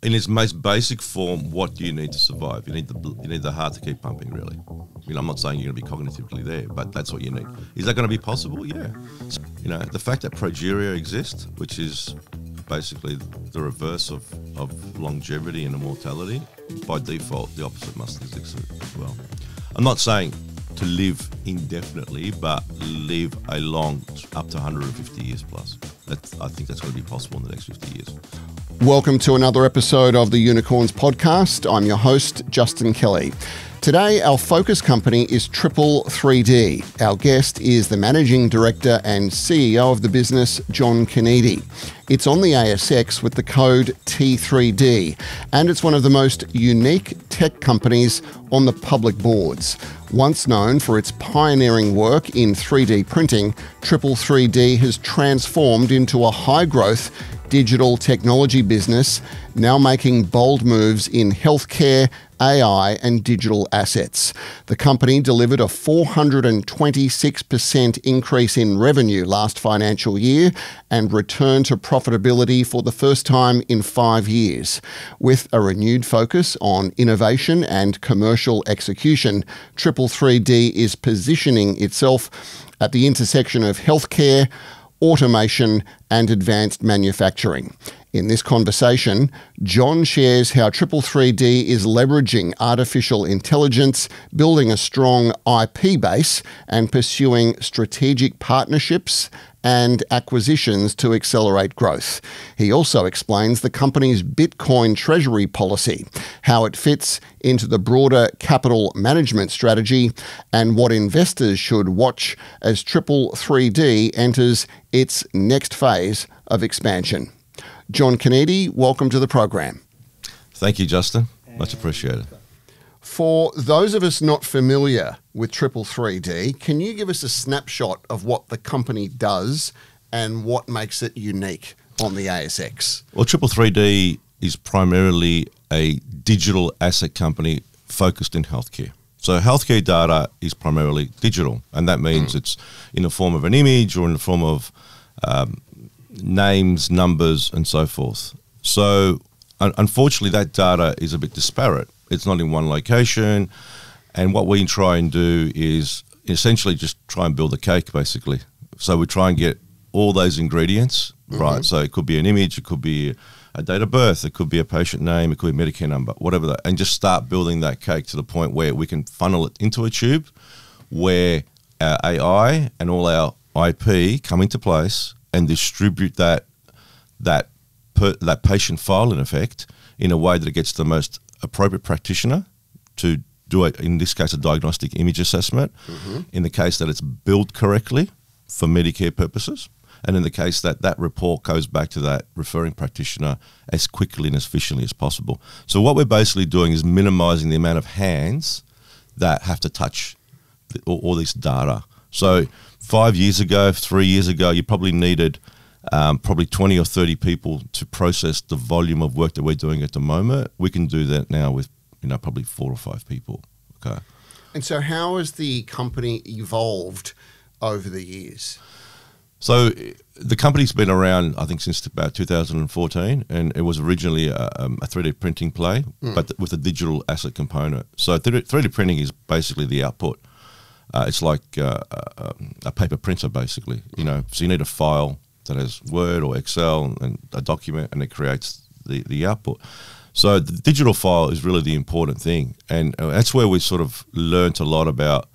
in its most basic form, what do you need to survive? You need the heart to keep pumping, really. I'm not saying you're going to be cognitively there, but that's what you need. Is that going to be possible? Yeah. The fact that progeria exists, which is basically the reverse of longevity and immortality, by default, the opposite must exist as well. I'm not saying to live indefinitely, but live a long, up to 150 years plus. I think that's going to be possible in the next 50 years. Welcome to another episode of the Unicorns Podcast. I'm your host, Justin Kelly. Today, our focus company is T3D. Our guest is the Managing Director and CEO of the business, John Conidi. It's on the ASX with the code T3D, and it's one of the most unique tech companies on the public boards. Once known for its pioneering work in 3D printing, T3D has transformed into a high-growth digital technology business, now making bold moves in healthcare, AI and digital assets. The company delivered a 426% increase in revenue last financial year and returned to profitability for the first time in 5 years. With a renewed focus on innovation and commercial execution, T3D is positioning itself at the intersection of healthcare, automation and advanced manufacturing. In this conversation, John shares how T3D is leveraging artificial intelligence, building a strong IP base, and pursuing strategic partnerships and acquisitions to accelerate growth. He also explains the company's Bitcoin treasury policy, how it fits into the broader capital management strategy, and what investors should watch as T3D enters its next phase of expansion. John Conidi, welcome to the program. Thank you, Justin. Much appreciated. For those of us not familiar with T3D, can you give us a snapshot of what the company does and what makes it unique on the ASX? Well, T3D is primarily a digital asset company focused in healthcare. So healthcare data is primarily digital, and that means it's in the form of an image or in the form of names, numbers, and so forth. So unfortunately, that data is a bit disparate. It's not in one location. And what we try and do is essentially just try and build a cake, basically. So we try and get all those ingredients, right? So it could be an image, it could be a date of birth, it could be a patient name, it could be a Medicare number, whatever that, and just start building that cake to the point where we can funnel it into a tube where our AI and all our IP come into place and distribute that patient file, in effect, in a way that it gets the most appropriate practitioner to do it, in this case, a diagnostic image assessment, in the case that it's billed correctly for Medicare purposes, and in the case that that report goes back to that referring practitioner as quickly and as efficiently as possible. So what we're basically doing is minimizing the amount of hands that have to touch all this data. So 5 years ago, 3 years ago, you probably needed probably 20 or 30 people to process the volume of work that we're doing at the moment. We can do that now with, probably 4 or 5 people. Okay. And so how has the company evolved over the years? So the company's been around, I think, since about 2014, and it was originally a 3D printing play, but with a digital asset component. So 3D printing is basically the output. It's like a paper printer, basically. So you need a file that has Word or Excel and a document, and it creates the output. So the digital file is really the important thing, and that's where we sort of learnt a lot about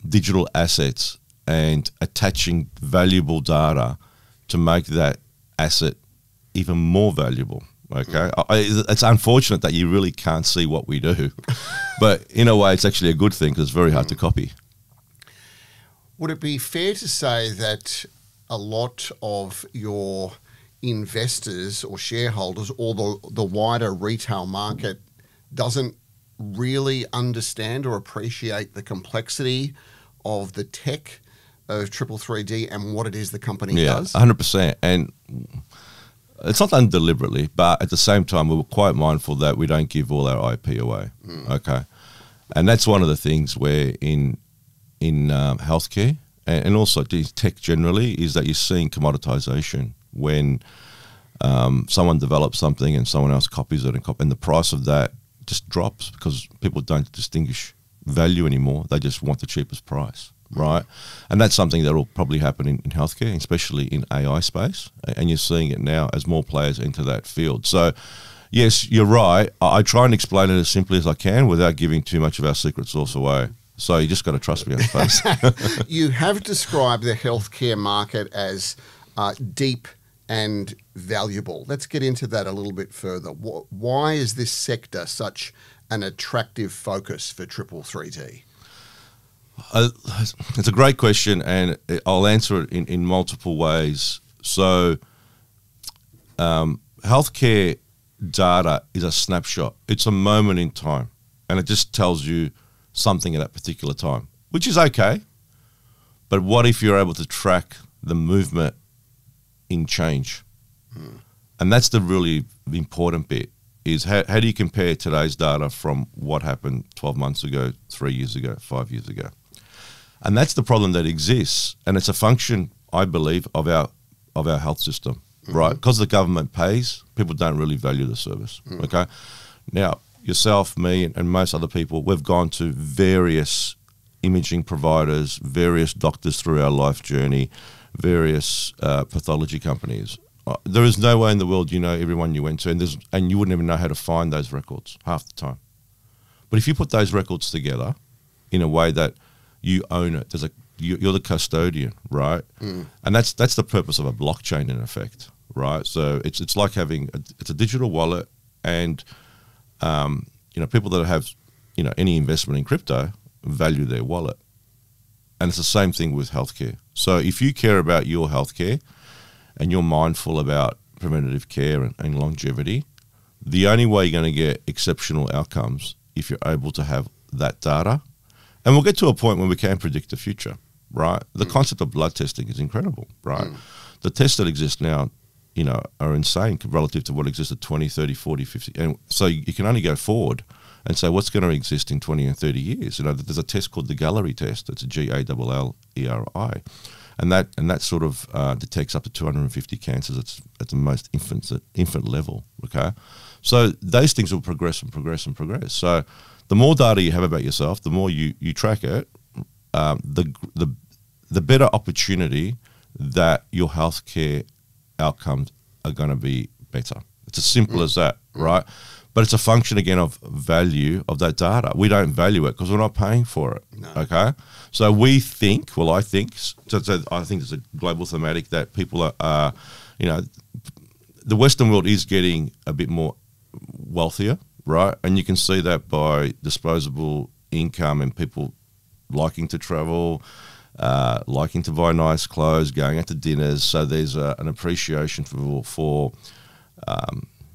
digital assets and attaching valuable data to make that asset even more valuable. Okay, it's unfortunate that you really can't see what we do, but in a way, it's actually a good thing because it's very hard to copy. Would it be fair to say that a lot of your investors or shareholders or the wider retail market doesn't really understand or appreciate the complexity of the tech of T3D and what it is the company does? Yeah, 100%. And it's not done deliberately, but at the same time, we were quite mindful that we don't give all our IP away. Okay. And that's one of the things where in healthcare and also tech generally is that you're seeing commoditization when someone develops something and someone else copies it, and the price of that just drops because people don't distinguish value anymore. They just want the cheapest price, right? And that's something that will probably happen in healthcare, especially in AI space. And you're seeing it now as more players enter that field. So, yes, you're right. I try and explain it as simply as I can without giving too much of our secret sauce away. So you just got to trust me, I suppose. You have described the healthcare market as deep and valuable. Let's get into that a little bit further. Why is this sector such an attractive focus for 3D? It's a great question, and I'll answer it in multiple ways. So healthcare data is a snapshot. It's a moment in time, and it just tells you something at that particular time, which is okay. But what if you're able to track the movement in change? And that's the really important bit, is how do you compare today's data from what happened 12 months ago, 3 years ago, 5 years ago? And that's the problem that exists, and it's a function, I believe, of our health system, right? Because the government pays, people don't really value the service, okay? Now, yourself, me, and most other people, we've gone to various imaging providers, various doctors through our life journey, various pathology companies. There is no way in the world you know everyone you went to, and you wouldn't even know how to find those records half the time. But if you put those records together in a way that you own it, you're the custodian, right? And that's the purpose of a blockchain in effect, right? So it's like having it's a digital wallet, and people that have any investment in crypto value their wallet, and it's the same thing with healthcare. So if you care about your healthcare and you're mindful about preventative care and longevity, the only way you're going to get exceptional outcomes if you're able to have that data. And we'll get to a point when we can predict the future, right? The concept of blood testing is incredible, right? The tests that exist now, are insane relative to what existed 20, 30, 40, 50. And so you can only go forward and say what's going to exist in 20 and 30 years. There's a test called the Galleri test. It's a GALLERI. And that sort of detects up to 250 cancers at the most infant level, okay? So those things will progress and progress and progress. So the more data you have about yourself, the more you track it, the better opportunity that your healthcare outcomes are going to be better. It's as simple as that, right? But it's a function, again, of value of that data. We don't value it because we're not paying for it, okay? So I think it's a global thematic that people are, the Western world is getting a bit more wealthier, right? And you can see that by disposable income and people liking to travel, liking to buy nice clothes, going out to dinners. So there's an appreciation for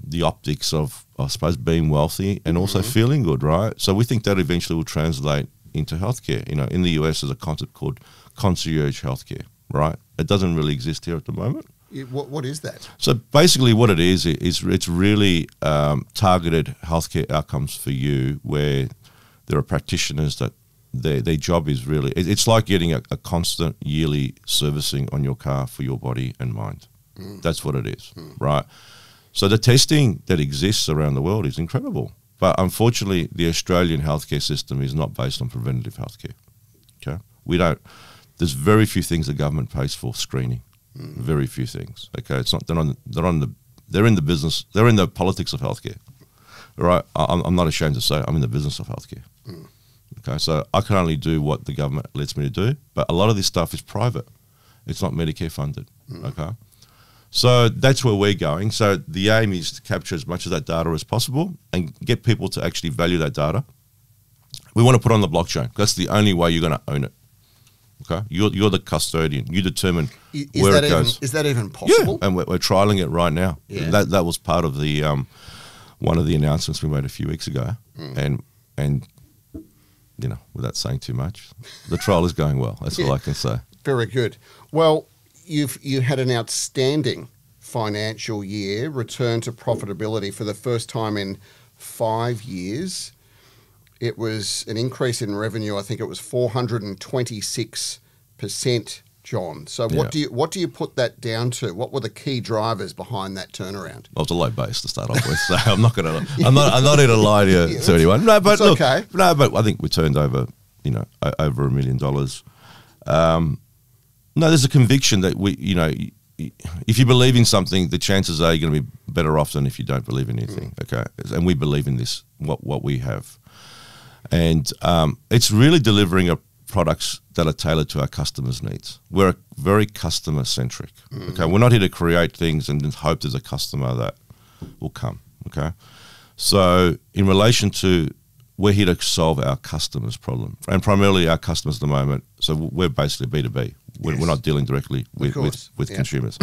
the optics of, I suppose, being wealthy and also feeling good, right? So we think that eventually will translate into healthcare. In the US, there's a concept called concierge healthcare, right? It doesn't really exist here at the moment. What is that? So basically what it is it's really targeted healthcare outcomes for you, where there are practitioners that their job is really, it's like getting a constant yearly servicing on your car for your body and mind. That's what it is, right? So the testing that exists around the world is incredible. But unfortunately, the Australian healthcare system is not based on preventative healthcare, okay? There's very few things the government pays for screening. Very few things. Okay, it's not. They're in the business. They're in the politics of healthcare. Right. I'm not ashamed to say I'm in the business of healthcare. Okay, so I can only do what the government lets me to do. But a lot of this stuff is private. It's not Medicare funded. Okay, so that's where we're going. So the aim is to capture as much of that data as possible and get people to actually value that data. We want to put it on the blockchain. That's the only way you're going to own it. Okay, you're the custodian. You determine where it goes. Is that even possible? Yeah, and we're trialing it right now. Yeah. That was part of the one of the announcements we made a few weeks ago, and without saying too much, the trial is going well. That's all I can say. Very good. Well, you had an outstanding financial year, return to profitability for the first time in 5 years. It was an increase in revenue. I think it was 426% John. So what do you put that down to? What were the key drivers behind that turnaround? Well, it's a low base to start off with, so I'm not here to lie to anyone. No, but look, okay. No, but I think we turned over, over $1 million. No, there's a conviction that if you believe in something, the chances are you're going to be better off than if you don't believe in anything. Okay, and we believe in this, what we have, and it's really delivering products that are tailored to our customers' needs. We're very customer centric. Okay, we're not here to create things and just hope there's a customer that will come. Okay, so in relation to, we're here to solve our customers' problem, and primarily our customers at the moment. So we're basically B2B. We're not dealing directly with consumers.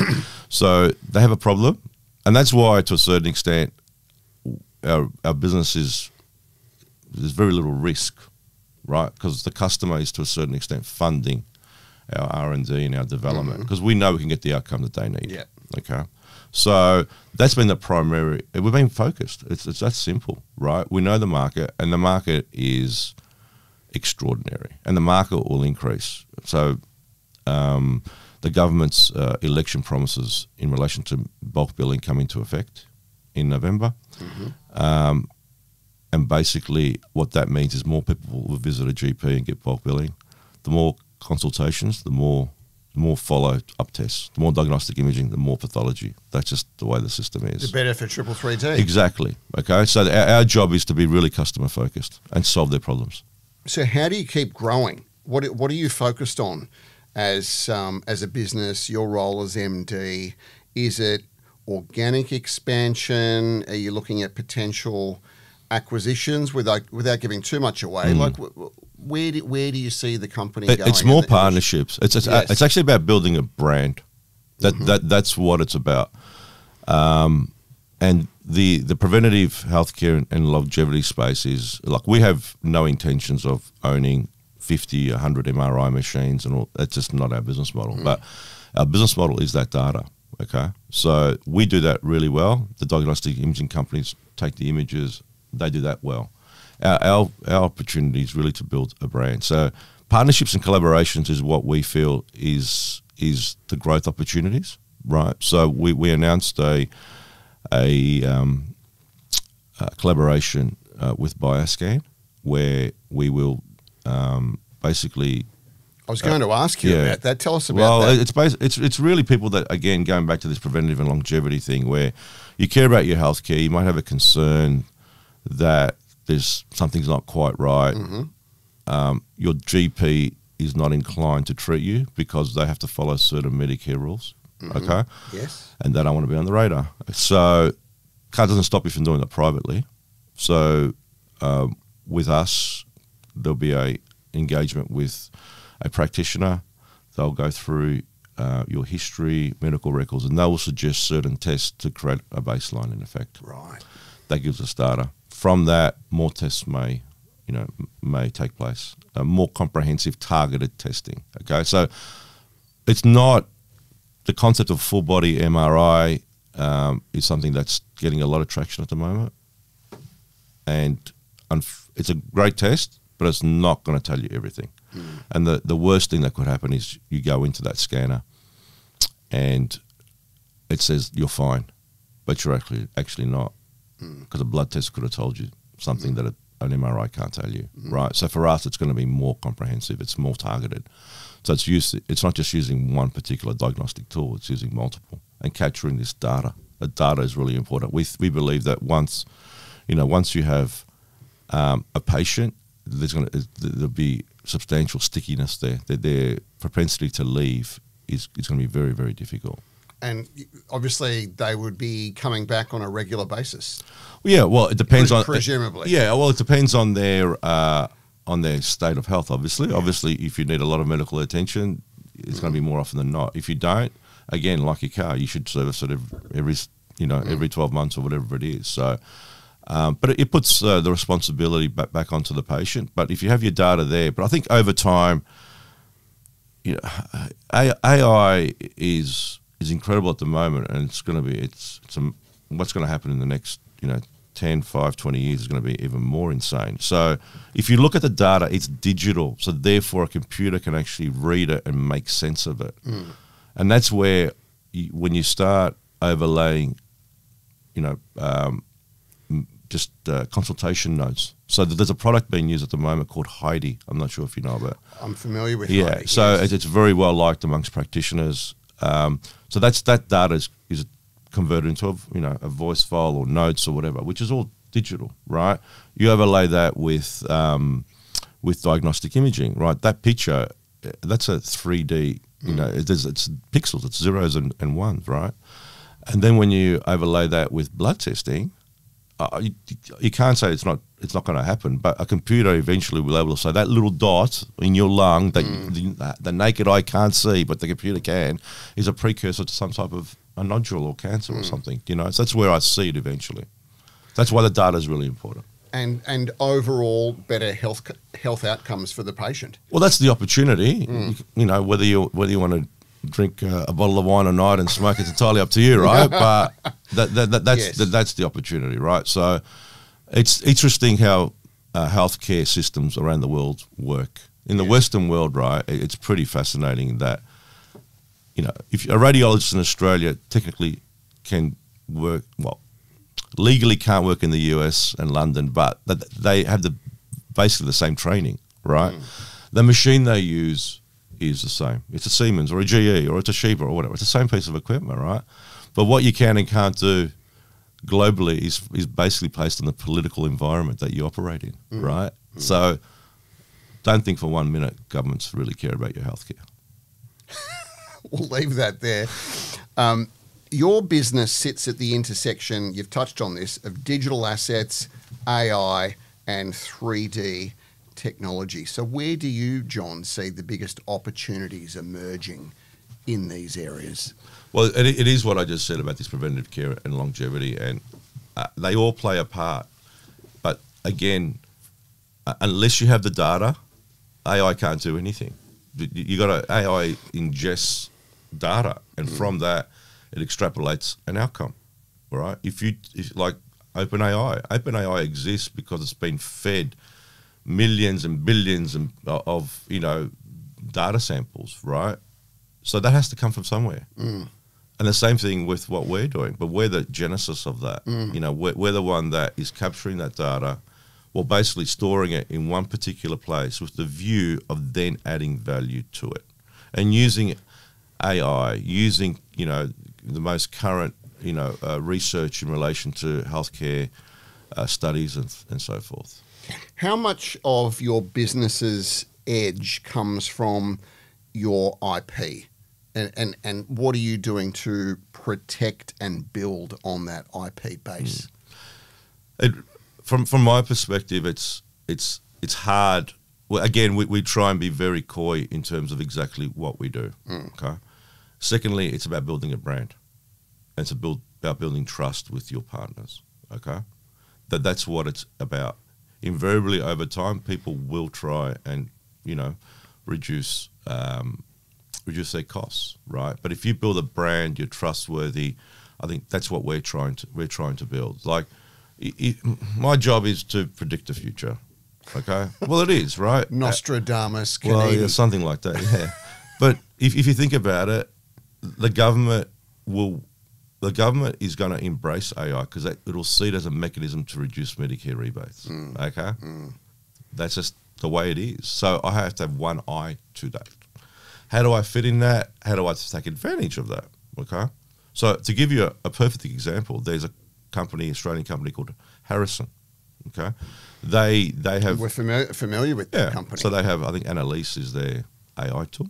So they have a problem, and that's why, to a certain extent, our business there's very little risk, right? Because the customer is, to a certain extent, funding our R&D and our development, because we know we can get the outcome that they need. Yeah. Okay. So that's been the primary. We've been focused. It's that simple, right? We know the market, and the market is extraordinary, and the market will increase. So the government's election promises in relation to bulk billing come into effect in November. And basically what that means is more people will visit a GP and get bulk billing. The more consultations, the more follow-up tests, the more diagnostic imaging, the more pathology. That's just the way the system is. The better for T3D. Exactly. Okay, so our job is to be really customer-focused and solve their problems. So how do you keep growing? What are you focused on as a business, your role as MD? Is it organic expansion? Are you looking at potential acquisitions without giving too much away? Like, where do you see the company going? It's more partnerships. It's actually about building a brand. That's what it's about. And the preventative healthcare and longevity space is, like, we have no intentions of owning 50, 100 MRI machines and all. That's just not our business model. But our business model is that data. Okay, so we do that really well. The diagnostic imaging companies take the images. They do that well. Our opportunity is really to build a brand. So partnerships and collaborations is what we feel is the growth opportunities, right? So we announced a collaboration with Bioscan, where we will basically. I was going to ask you about that. Tell us about that. Well, it's really people that, again, going back to this preventative and longevity thing, where you care about your healthcare, you might have a concern that something's not quite right. Your GP is not inclined to treat you because they have to follow certain Medicare rules. Okay. Yes. And they don't want to be on the radar. So CAR doesn't stop you from doing it privately. So with us, there'll be a engagement with a practitioner. They'll go through your history, medical records, and they will suggest certain tests to create a baseline, in effect. Right. That gives us data. From that, more tests may take place. More comprehensive, targeted testing. Okay, so it's not the concept of full body MRI is something that's getting a lot of traction at the moment, and it's a great test, but it's not going to tell you everything. And the worst thing that could happen is you go into that scanner, and it says you're fine, but you're actually not. Because a blood test could have told you something that an MRI can't tell you, right? So for us, it's going to be more comprehensive. It's more targeted. So it's not just using one particular diagnostic tool. It's using multiple and capturing this data. The data is really important. We believe that once you have a patient, there'll be substantial stickiness there. Their propensity to leave is going to be very, very difficult. And obviously, they would be coming back on a regular basis. Yeah, well, it depends on presumably. Yeah, well, it depends on their state of health. Obviously, if you need a lot of medical attention, it's going to be more often than not. If you don't, again, like your car, you should service it every 12 months or whatever it is. So, but it puts the responsibility back onto the patient. But if you have your data there, but I think over time, AI is incredible at the moment, and it's what's going to happen in the next 10, 5, 20 years is going to be even more insane. So if you look at the data, it's digital. So therefore a computer can actually read it and make sense of it. And that's where when you start overlaying, just consultation notes. So there's a product being used at the moment called Heidi. I'm not sure if you know about it. I'm familiar with Yeah, Heidi, so yes. it's very well liked amongst practitioners. So that data is converted into a voice file or notes or whatever, which is all digital, right? You overlay that with diagnostic imaging, right? That picture, that's a 3D. It's pixels, it's zeros and ones, right? And then when you overlay that with blood testing, you can't say it's not going to happen, but a computer eventually will be able to say that little dot in your lung that the naked eye can't see, but the computer can, is a precursor to some type of a nodule or cancer or something. So that's where I see it eventually. That's why the data is really important. And overall better health outcomes for the patient. Well, that's the opportunity. Whether you want to drink a bottle of wine a night and smoke, it's entirely up to you, right? But that's the opportunity, right? So it's interesting how healthcare systems around the world work. In the Western world, right, it's pretty fascinating that, if a radiologist in Australia technically can work, legally can't work in the US and London, but they have basically the same training, right? The machine they use is the same. It's a Siemens or a GE or it's a Toshiba or whatever. It's the same piece of equipment, right? But what you can and can't do globally is basically based on the political environment that you operate in, right? So don't think for 1 minute governments really care about your healthcare. We'll leave that there. Your business sits at the intersection, you've touched on this, of digital assets, AI, and 3D technology. So where do you, John, see the biggest opportunities emerging in these areas? Well, it is what I just said about this preventative care and longevity, and they all play a part. But again, unless you have the data, AI can't do anything. AI ingests data, and from that, it extrapolates an outcome, all right? If like OpenAI exists because it's been fed millions and billions of data samples, right? So that has to come from somewhere. And the same thing with what we're doing, but we're the genesis of that. We're the one that is capturing that data, basically storing it in one particular place with the view of then adding value to it, and using AI, using the most current research in relation to healthcare studies and so forth. How much of your business's edge comes from your IP? And what are you doing to protect and build on that IP base? From my perspective, it's hard. Well, again, we try and be very coy in terms of exactly what we do. Okay. Secondly, it's about building a brand, and it's about building trust with your partners. Okay, that's what it's about. Invariably, over time, people will try and reduce their costs, right? But if you build a brand, you're trustworthy. I think that's what we're trying to build. Like, my job is to predict the future. Okay, well, it is, right? Nostradamus, Conidi. Well, yeah, something like that. Yeah, but if you think about it, the government is going to embrace AI because it will see it as a mechanism to reduce Medicare rebates. Okay, that's just the way it is. So I have to have one eye to that. How do I fit in that? How do I take advantage of that? Okay, so to give you a perfect example, there's a Australian company called Harrison. Okay, they have, we're familiar with that company. So they have, I think Annalise is their AI tool.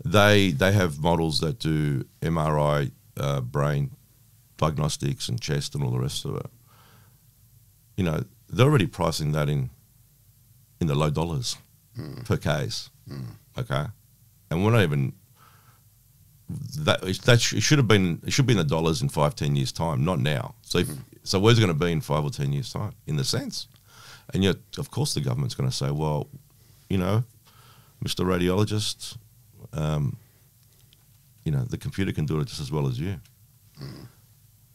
They have models that do MRI, brain diagnostics and chest and all the rest of it. They're already pricing that in the low dollars per case. Okay, and we're not even that. It should be in the dollars in 5-10 years time, not now. So where's it going to be in 5 or 10 years time? In the sense, and yet of course the government's going to say, well, Mr. Radiologist. The computer can do it just as well as you.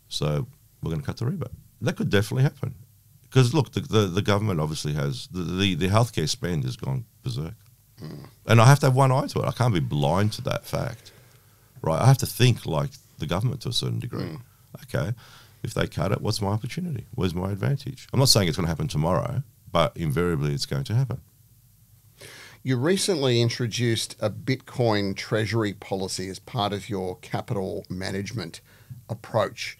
So we're going to cut the rebate. That could definitely happen. Because, look, the government obviously has, the healthcare spend has gone berserk. And I have to have one eye to it. I can't be blind to that fact, right? I have to think like the government to a certain degree. Okay, if they cut it, what's my opportunity? Where's my advantage? I'm not saying it's going to happen tomorrow, but invariably it's going to happen. You recently introduced a Bitcoin treasury policy as part of your capital management approach.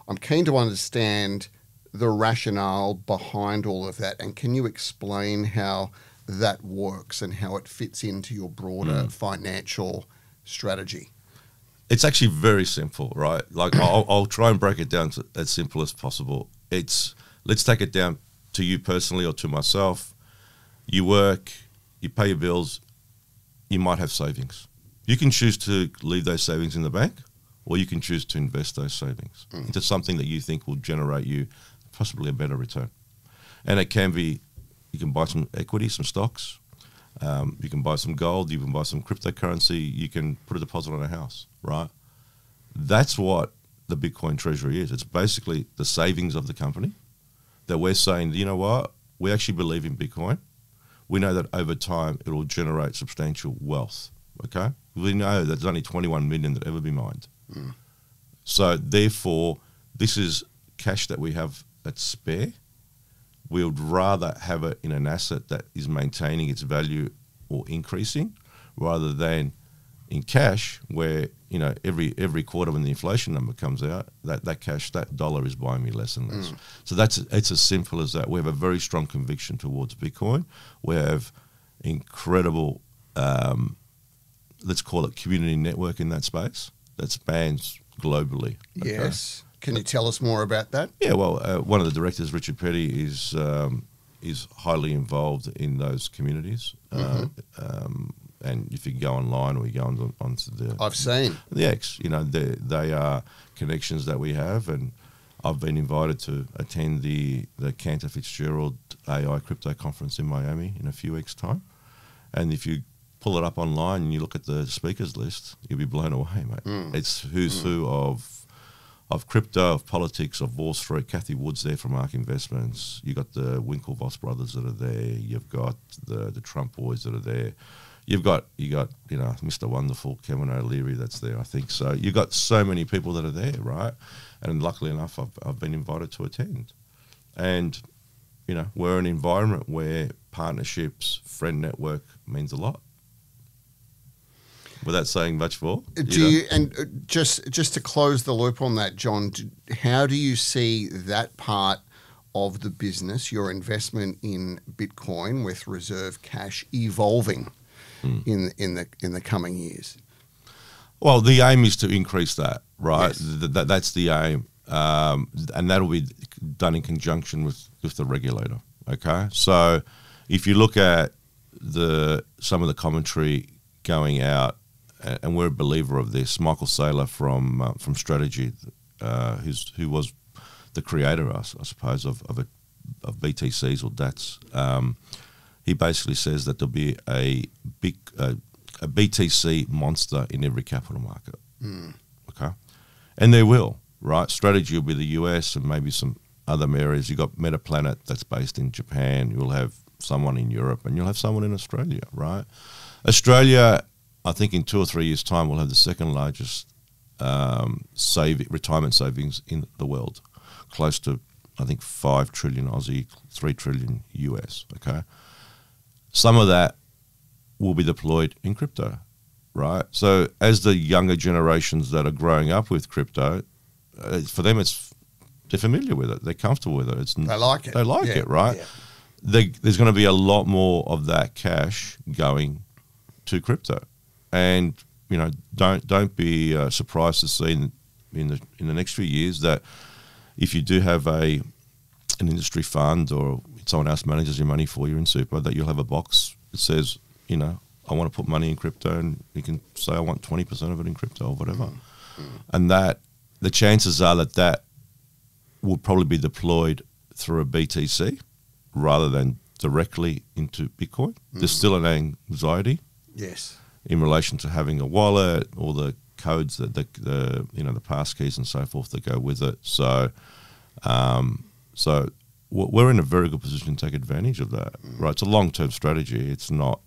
I'm keen to understand the rationale behind all of that, and can you explain how that works and how it fits into your broader financial strategy? It's actually very simple, right? Like I'll try and break it down to as simple as possible. Let's take it down to you personally or to myself. You work, you pay your bills, you might have savings. You can choose to leave those savings in the bank, or you can choose to invest those savings into something that you think will generate you possibly a better return. And it can be, you can buy some equity, some stocks, you can buy some gold, you can buy some cryptocurrency, you can put a deposit on a house, right? That's what the Bitcoin treasury is. It's basically the savings of the company that we're saying, you know what, we actually believe in Bitcoin. We know that over time it will generate substantial wealth, okay? We know that there's only 21 million that ever be mined. So therefore, this is cash that we have that's spare. We would rather have it in an asset that is maintaining its value or increasing, rather than in cash where, you know, every quarter when the inflation number comes out, that cash, that dollar is buying me less and less. So it's as simple as that. We have a very strong conviction towards Bitcoin. We have incredible, let's call it community network in that space that spans globally. Okay? Yes. Can you tell us more about that? Yeah, well, one of the directors, Richard Petty, is highly involved in those communities. And if you go online or you go onto the... I've seen. The X, you know, they are connections that we have, and I've been invited to attend the Cantor Fitzgerald AI Crypto Conference in Miami in a few weeks' time. And if you pull it up online and you look at the speakers list, you'll be blown away, mate. It's who's who of crypto, of politics, of Wall Street. Kathy Wood's there from ARK Investments. You got the Winklevoss brothers that are there. You've got the Trump boys that are there. You got you know, Mr. Wonderful, Kevin O'Leary that's there, I think. So you've got so many people that are there, right? And luckily enough, I've been invited to attend. And, you know, we're an environment where partnerships, friend network means a lot. Without saying much more. Just to close the loop on that, John, how do you see that part of the business, your investment in Bitcoin with reserve cash, evolving in the coming years? Well, the aim is to increase that, right? Yes. That's the aim, and that'll be done in conjunction with the regulator. Okay, so if you look at some of the commentary going out. And we're a believer of this. Michael Saylor from Strategy, who was the creator, I suppose, of BTCs or DATs. He basically says that there'll be a BTC monster in every capital market. Okay, and there will, right? Strategy will be the US and maybe some other areas. You've got Metaplanet that's based in Japan. You'll have someone in Europe, and you'll have someone in Australia, right? Australia, I think in 2 or 3 years' time, we'll have the second largest retirement savings in the world, close to, I think, 5 trillion Aussie, 3 trillion US, okay? Some of that will be deployed in crypto, right? So as the younger generations that are growing up with crypto, for them, they're familiar with it. They're comfortable with it. They like it. They like it, right? Yeah. There's going to be a lot more of that cash going to crypto. And, you know, don't be surprised to see in the next few years that if you do have an industry fund or someone else manages your money for you in super, that you'll have a box that says, you know, I want to put money in crypto, and you can say I want 20% of it in crypto or whatever. And that the chances are that will probably be deployed through a BTC rather than directly into Bitcoin. There's still an anxiety. Yes. In relation to having a wallet, all the codes that the passkeys and so forth that go with it. So So we're in a very good position to take advantage of that, right? It's a long-term strategy. It's not,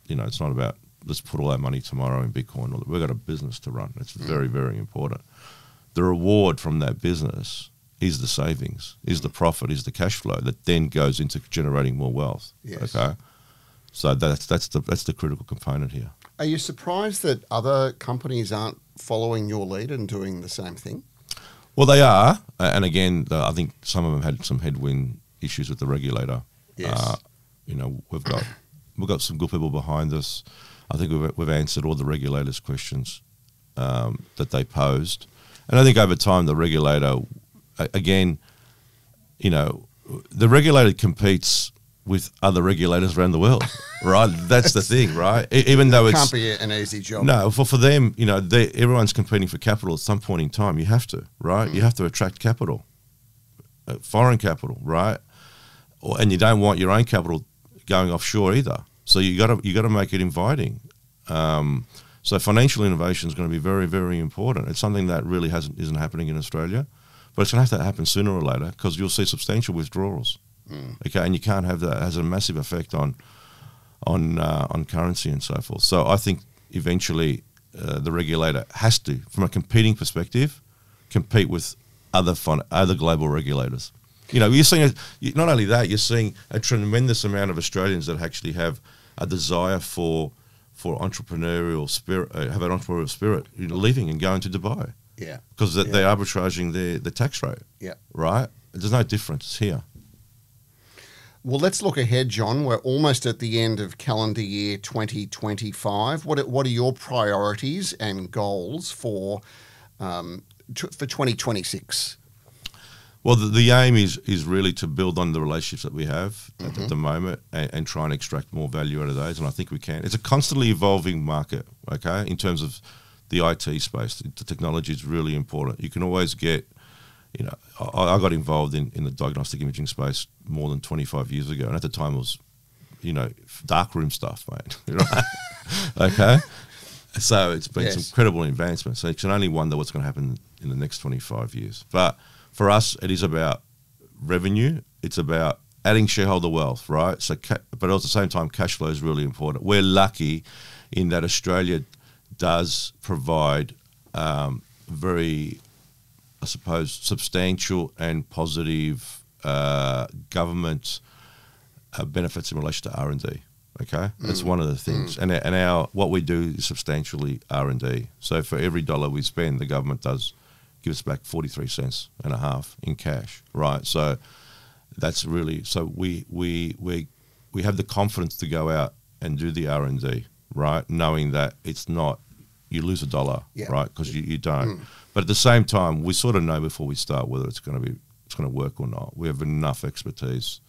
it's not about let's put all our money tomorrow in Bitcoin. We've got a business to run. It's very, very important. The reward from that business is the savings, is the profit, is the cash flow that then goes into generating more wealth. Yes. Okay, so that's the critical component here. Are you surprised that other companies aren't following your lead and doing the same thing? Well, they are, and again, I think some of them had some headwind issues with the regulator. Yes. We've got some good people behind us. I think we've answered all the regulators' questions that they posed, and I think over time the regulator, again, the regulator competes with other regulators around the world, right? That's the thing, right? Even though it can't be an easy job. No, for them, everyone's competing for capital at some point in time. You have to, right? You have to attract capital, foreign capital, right? And you don't want your own capital going offshore either. So you got to make it inviting. So financial innovation is going to be very, very important. It's something that really isn't happening in Australia, but it's going to have to happen sooner or later because you'll see substantial withdrawals. Okay, and you can't have that. It has a massive effect on currency and so forth. So I think eventually the regulator has to, from a competing perspective, compete with other global regulators. You're seeing not only that, you're seeing a tremendous amount of Australians that actually have a desire for entrepreneurial spirit, have an entrepreneurial spirit, leaving and going to Dubai. Yeah, because they're arbitraging the tax rate. Yeah, right. There's no difference here. Well, let's look ahead, John. We're almost at the end of calendar year 2025. What are your priorities and goals for 2026? Well, the aim is really to build on the relationships that we have at the moment and try and extract more value out of those, and I think we can. It's a constantly evolving market, okay, in terms of the IT space. The technology is really important. You can always get, I got involved in the diagnostic imaging space more than 25 years ago, and at the time it was, darkroom stuff, mate. Right? Okay? So it's been some incredible advancements. So you can only wonder what's going to happen in the next 25 years. But for us, it is about revenue. It's about adding shareholder wealth, right? So, but at the same time, cash flow is really important. We're lucky in that Australia does provide very, I suppose, substantial and positive government benefits in relation to R&D. Okay, that's one of the things, and our what we do is substantially R&D. So for every dollar we spend, the government does give us back 43 cents and a half in cash, right? So that's really, so we have the confidence to go out and do the R&D, right? Knowing that it's not, you lose a dollar, right? Because you don't. But at the same time, we sort of know before we start whether it's going to work or not. We have enough expertise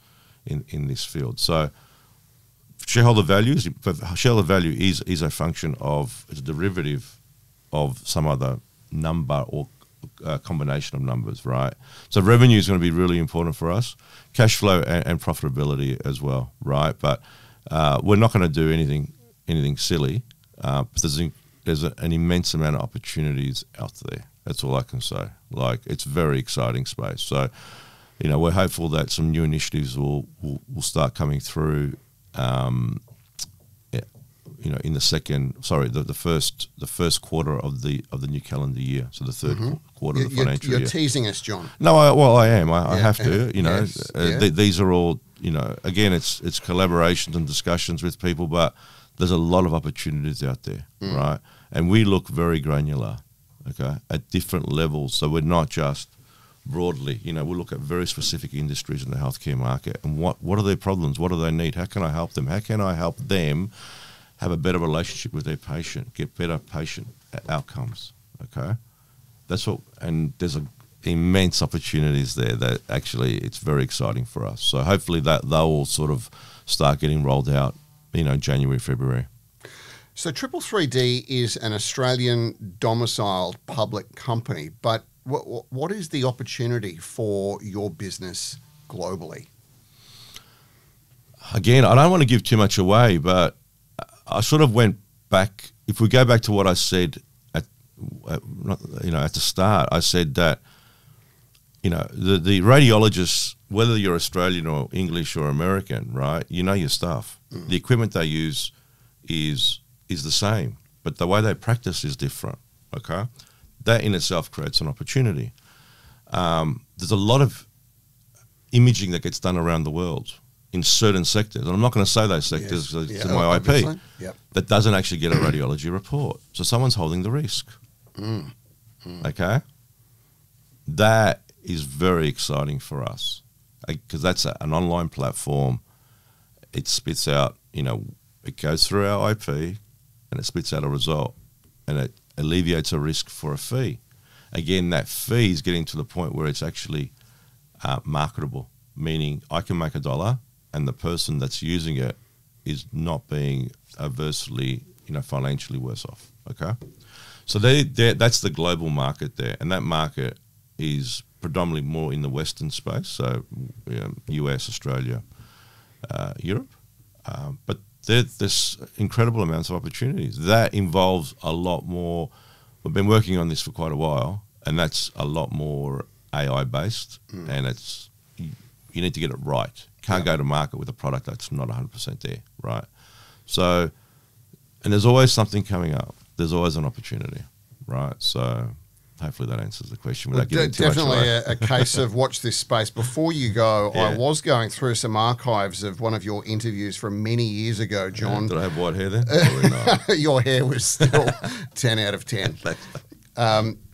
in this field. So shareholder value is a function of, it's a derivative of some other number or combination of numbers, right? So revenue is going to be really important for us, cash flow and profitability as well, right? But we're not going to do anything silly. There's an immense amount of opportunities out there. That's all I can say. Like, it's a very exciting space. So, we're hopeful that some new initiatives will start coming through. In the first quarter of the new calendar year, so the third quarter of the financial year. You're teasing us, John. No, I am. I have to. These are all. Again, it's collaborations and discussions with people, but there's a lot of opportunities out there, right? And we look very granular, okay, at different levels. So we're not just broadly, we look at very specific industries in the healthcare market and what are their problems, what do they need, how can I help them, how can I help them have a better relationship with their patient, get better patient outcomes, okay? That's what, and there's immense opportunities there that actually it's very exciting for us. So hopefully that they'll all sort of start getting rolled out, January, February. So T3D is an Australian domiciled public company, but what is the opportunity for your business globally? Again, I don't want to give too much away, but I sort of went back. If we go back to what I said at the start, I said that the radiologists, whether you're Australian or English or American, right? You know your stuff. The equipment they use is the same, but the way they practice is different. Okay, that in itself creates an opportunity. There's a lot of imaging that gets done around the world in certain sectors, and I'm not going to say those sectors because it's in my IP. Yep. That doesn't actually get a radiology report, so someone's holding the risk. Okay, that is very exciting for us because that's an online platform. It spits out, it goes through our IP and it spits out a result, and it alleviates a risk for a fee. Again, that fee is getting to the point where it's actually marketable, meaning I can make $1 and the person that's using it is not being adversely, financially worse off. Okay, so that's the global market there, and that market is predominantly more in the Western space, so US, Australia, Europe, but there's incredible amounts of opportunities. That involves a lot more. We've been working on this for quite a while, and that's a lot more AI based, and it's you need to get it right. Can't go to market with a product that's not 100% there, right? So, and there's always something coming up. There's always an opportunity, right? So hopefully that answers the question without getting too much Definitely away. a case of watch this space. Before you go, Yeah. I was going through some archives of one of your interviews from many years ago, John. Did I have white hair then? Probably not. Your hair was still 10 out of 10.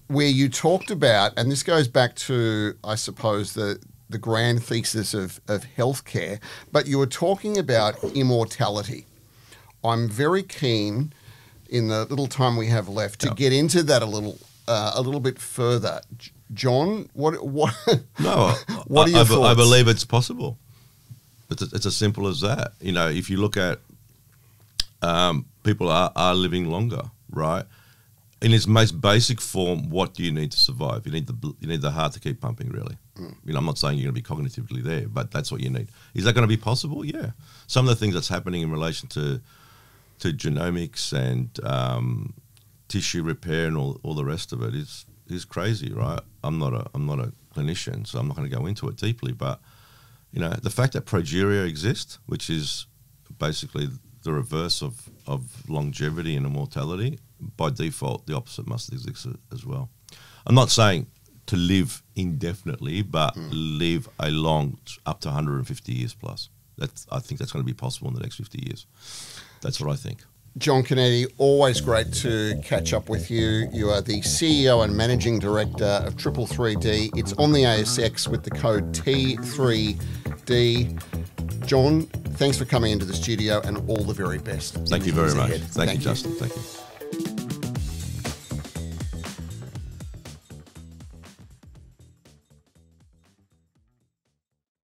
Where you talked about, and this goes back to, I suppose, the grand thesis of healthcare, but you were talking about immortality. I'm very keen, in the little time we have left, to get into that a little bit further. John, what No, what are your thoughts? I believe it's possible. It's as simple as that. If you look at people are living longer, right? In its most basic form, what do you need to survive? You need the heart to keep pumping, really. I'm not saying you're going to be cognitively there, but that's what you need. Is that going to be possible? Yeah. Some of the things that's happening in relation to genomics and tissue repair and all the rest of it is crazy, right? I'm not a clinician, so I'm not going to go into it deeply. But the fact that progeria exists, which is basically the reverse of longevity and immortality, by default, the opposite must exist as well. I'm not saying to live indefinitely, but live a long, up to 150 years plus. I think that's going to be possible in the next 50 years. That's what I think. John Conidi, always great to catch up with you. You are the CEO and Managing Director of T3D. It's on the ASX with the code T3D. John, thanks for coming into the studio and all the very best. Thank you very much. Ahead. Thank you, Justin. Thank you.